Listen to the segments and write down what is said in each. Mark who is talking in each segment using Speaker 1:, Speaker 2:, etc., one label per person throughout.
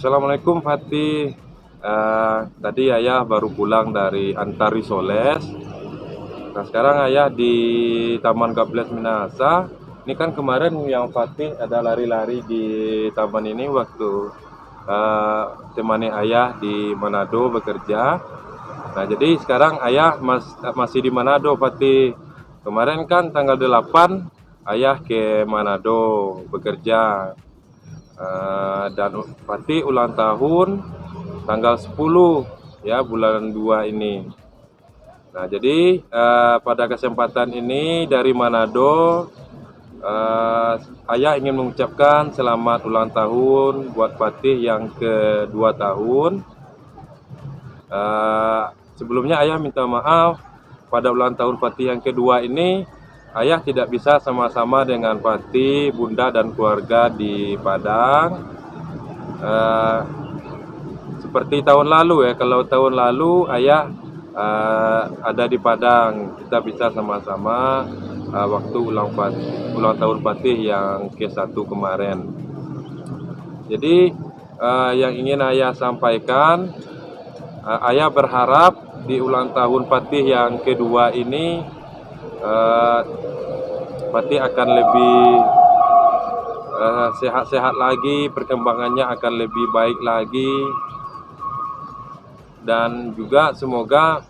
Speaker 1: Assalamualaikum Fatih. Tadi ayah baru pulang dari Antarisoles. Nah sekarang ayah di Taman Gables Minahasa. Ini kan kemarin yang Fatih ada lari-lari di taman ini waktu temani ayah di Manado bekerja. Nah jadi sekarang ayah masih di Manado Fatih. Kemarin kan tanggal 8 ayah ke Manado bekerja. Dan Fatih ulang tahun tanggal 10 ya bulan 2 ini. Nah, jadi pada kesempatan ini dari Manado ayah ingin mengucapkan selamat ulang tahun buat Fatih yang kedua tahun. Sebelumnya ayah minta maaf pada ulang tahun Fatih yang kedua ini ayah tidak bisa sama-sama dengan Fatih, Bunda dan keluarga di Padang. Seperti tahun lalu ya, kalau tahun lalu ayah ada di Padang, kita bisa sama-sama waktu ulang tahun Fatih yang ke-1 kemarin. Jadi yang ingin ayah sampaikan, ayah berharap di ulang tahun Fatih yang kedua ini Fatih akan lebih sehat-sehat lagi, perkembangannya akan lebih baik lagi, dan juga semoga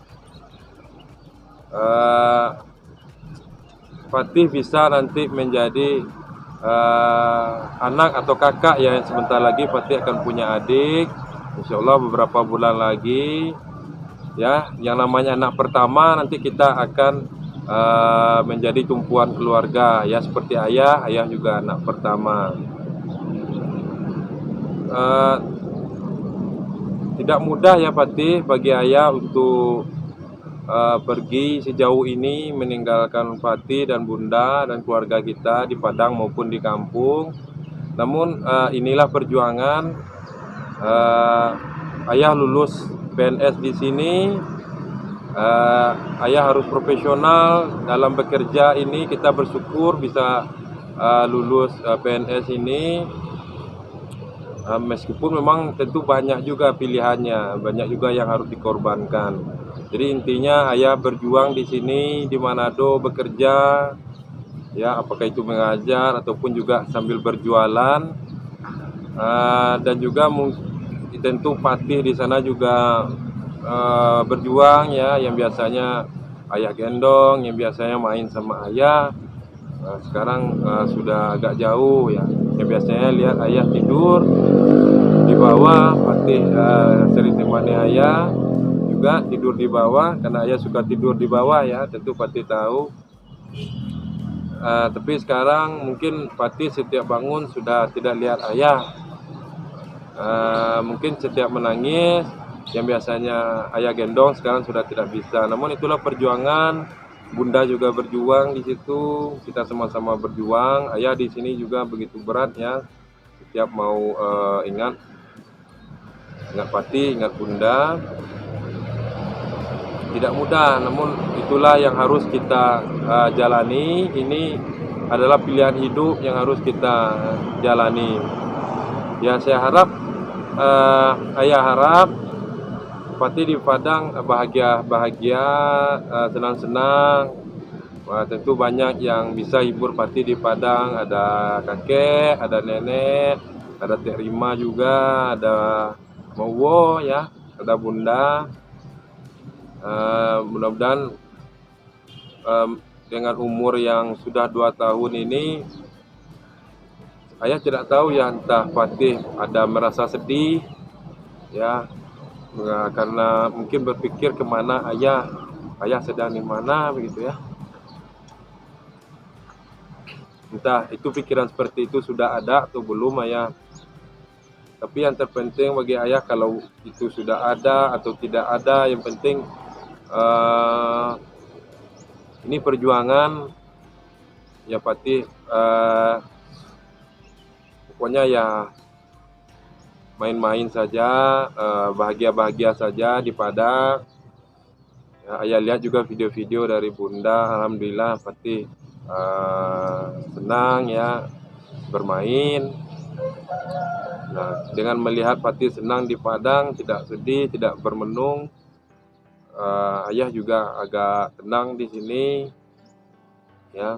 Speaker 1: Fatih bisa nanti menjadi anak atau kakak ya. Sebentar lagi Fatih akan punya adik, insya Allah beberapa bulan lagi ya. Yang namanya anak pertama nanti kita akan menjadi tumpuan keluarga ya, seperti ayah juga anak pertama. Tidak mudah ya Fatih bagi ayah untuk pergi sejauh ini meninggalkan Fatih dan Bunda dan keluarga kita di Padang maupun di kampung. Namun inilah perjuangan. Ayah lulus PNS di sini. Ayah harus profesional dalam bekerja ini. Kita bersyukur bisa lulus PNS ini. Meskipun memang tentu banyak juga pilihannya, banyak juga yang harus dikorbankan. Jadi intinya ayah berjuang di sini di Manado bekerja, ya apakah itu mengajar ataupun juga sambil berjualan, dan juga tentu Fatih di sana juga berjuang ya, yang biasanya ayah gendong, yang biasanya main sama ayah. Sekarang sudah agak jauh ya. Yang biasanya lihat ayah tidur di bawah, Fatih sering temani ayah juga tidur di bawah karena ayah suka tidur di bawah ya, tentu Fatih tahu. Tapi sekarang mungkin Fatih setiap bangun sudah tidak lihat ayah. Mungkin setiap menangis yang biasanya ayah gendong sekarang sudah tidak bisa. Namun itulah perjuangan. Bunda juga berjuang di situ, kita sama-sama berjuang. Ayah di sini juga begitu berat ya. Setiap mau ingat Fatih, ingat Bunda. Tidak mudah, namun itulah yang harus kita jalani. Ini adalah pilihan hidup yang harus kita jalani. Ya saya harap, ayah harap Fatih di Padang bahagia-bahagia, senang-senang. Tentu banyak yang bisa hibur Fatih di Padang. Ada kakek, ada nenek, ada Teh Rima juga, ada Mowo ya, ada Bunda. Mudah-mudahan dengan umur yang sudah 2 tahun ini, ayah tidak tahu ya, entah Fatih ada merasa sedih ya, karena mungkin berpikir kemana ayah sedang di mana begitu ya. Entah itu pikiran seperti itu sudah ada atau belum ayah. Tapi yang terpenting bagi ayah, kalau itu sudah ada atau tidak ada, yang penting ini perjuangan ya Fatih. Pokoknya ya main-main saja, bahagia-bahagia saja di Padang. Ya, ayah lihat juga video-video dari Bunda, alhamdulillah Fatih senang ya bermain. Nah, dengan melihat Fatih senang di Padang, tidak sedih, tidak bermenung, ayah juga agak tenang di sini. Ya,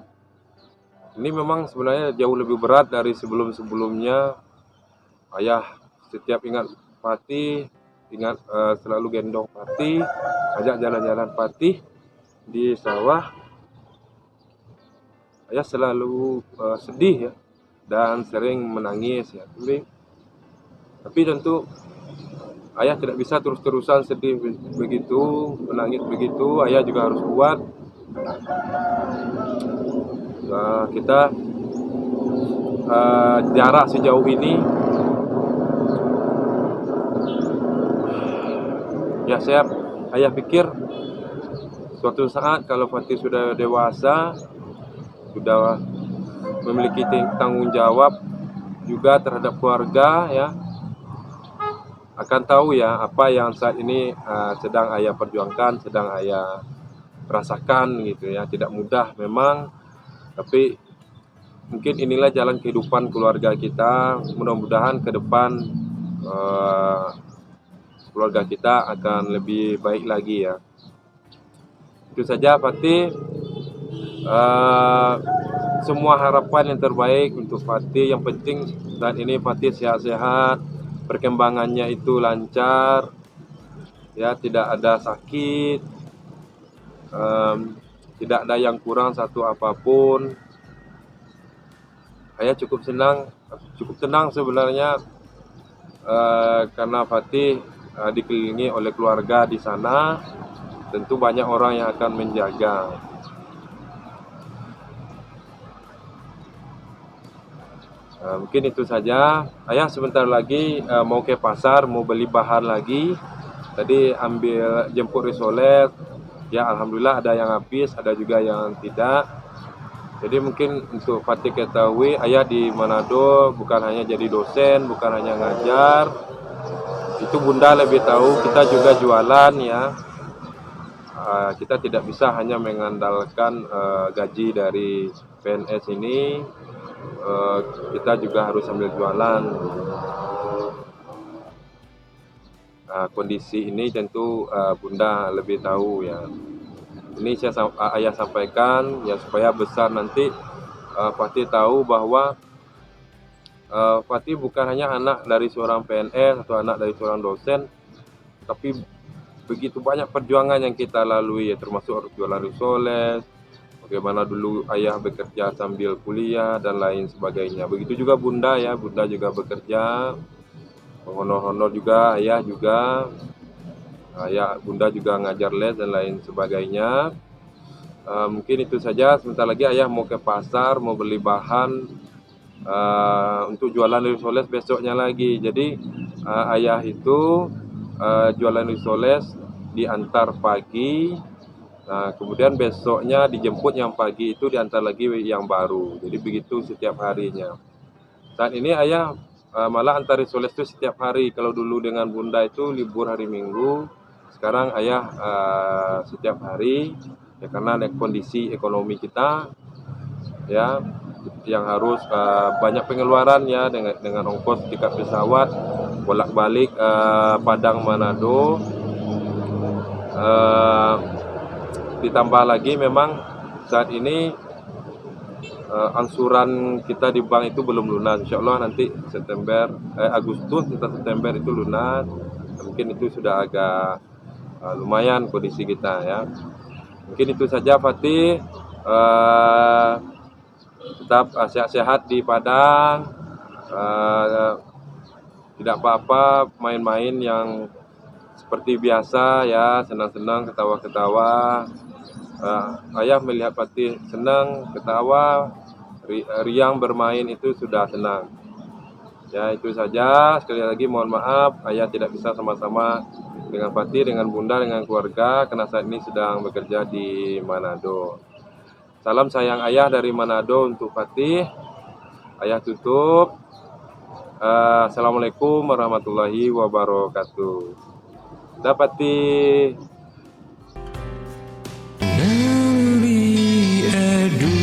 Speaker 1: ini memang sebenarnya jauh lebih berat dari sebelum-sebelumnya. Ayah setiap ingat Fatih, ingat selalu gendong Fatih, ajak jalan-jalan Fatih di sawah. Ayah selalu sedih ya, dan sering menangis ya. Tapi tentu ayah tidak bisa terus-terusan sedih begitu, menangis begitu. Ayah juga harus kuat. Kita jarak sejauh ini, ya ayah pikir suatu saat kalau Fatih sudah dewasa, sudah memiliki tanggung jawab juga terhadap keluarga ya, akan tahu ya apa yang saat ini sedang ayah perjuangkan, sedang ayah rasakan gitu ya. Tidak mudah memang, tapi mungkin inilah jalan kehidupan keluarga kita. Mudah-mudahan ke depan keluarga kita akan lebih baik lagi ya. Itu saja Fatih. Semua harapan yang terbaik untuk Fatih. Yang penting saat ini Fatih sehat-sehat, perkembangannya itu lancar, ya, tidak ada sakit, tidak ada yang kurang satu apapun. Saya cukup tenang sebenarnya, karena Fatih dikelilingi oleh keluarga di sana. Tentu banyak orang yang akan menjaga. Mungkin itu saja. Ayah sebentar lagi mau ke pasar, mau beli bahan lagi. Tadi ambil jemput risoles, ya alhamdulillah ada yang habis, ada juga yang tidak. Jadi mungkin untuk Fatih ketahui, ayah di Manado bukan hanya jadi dosen, bukan hanya ngajar. Itu Bunda lebih tahu, kita juga jualan ya. Kita tidak bisa hanya mengandalkan gaji dari PNS ini. Kita juga harus sambil jualan. Kondisi ini tentu Bunda lebih tahu ya. Ini ayah sampaikan ya supaya besar nanti Fatih tahu bahwa Fatih bukan hanya anak dari seorang PNS atau anak dari seorang dosen, tapi begitu banyak perjuangan yang kita lalui ya, termasuk jualan risoles, bagaimana dulu ayah bekerja sambil kuliah dan lain sebagainya. Begitu juga Bunda ya, Bunda juga bekerja, honor-honor juga, ayah juga, Bunda juga ngajar les dan lain sebagainya. Mungkin itu saja. Sebentar lagi ayah mau ke pasar, mau beli bahan untuk jualan risoles besoknya lagi. Jadi ayah itu jualan risoles diantar pagi, kemudian besoknya dijemput yang pagi itu diantar lagi yang baru. Jadi begitu setiap harinya. Saat ini ayah malah antar risoles itu setiap hari. Kalau dulu dengan Bunda itu libur hari Minggu, sekarang ayah setiap hari ya, karena kondisi ekonomi kita ya yang harus banyak pengeluaran ya, dengan ongkos tiket pesawat bolak-balik Padang Manado, ditambah lagi memang saat ini angsuran kita di bank itu belum lunas. Insya Allah nanti Agustus atau September itu lunas. Mungkin itu sudah agak lumayan kondisi kita ya. Mungkin itu saja Fatih. Tetap sehat-sehat di Padang. Tidak apa-apa, main-main yang seperti biasa ya, senang-senang, ketawa-ketawa. Ayah melihat Fatih senang, ketawa, riang bermain itu sudah senang. Ya itu saja. Sekali lagi mohon maaf, ayah tidak bisa sama-sama dengan Fatih, dengan Bunda, dengan keluarga, karena saat ini sedang bekerja di Manado. Salam sayang ayah dari Manado untuk Fatih. Ayah tutup. Assalamualaikum warahmatullahi wabarakatuh. Fatih.
Speaker 2: Nabi edukasi.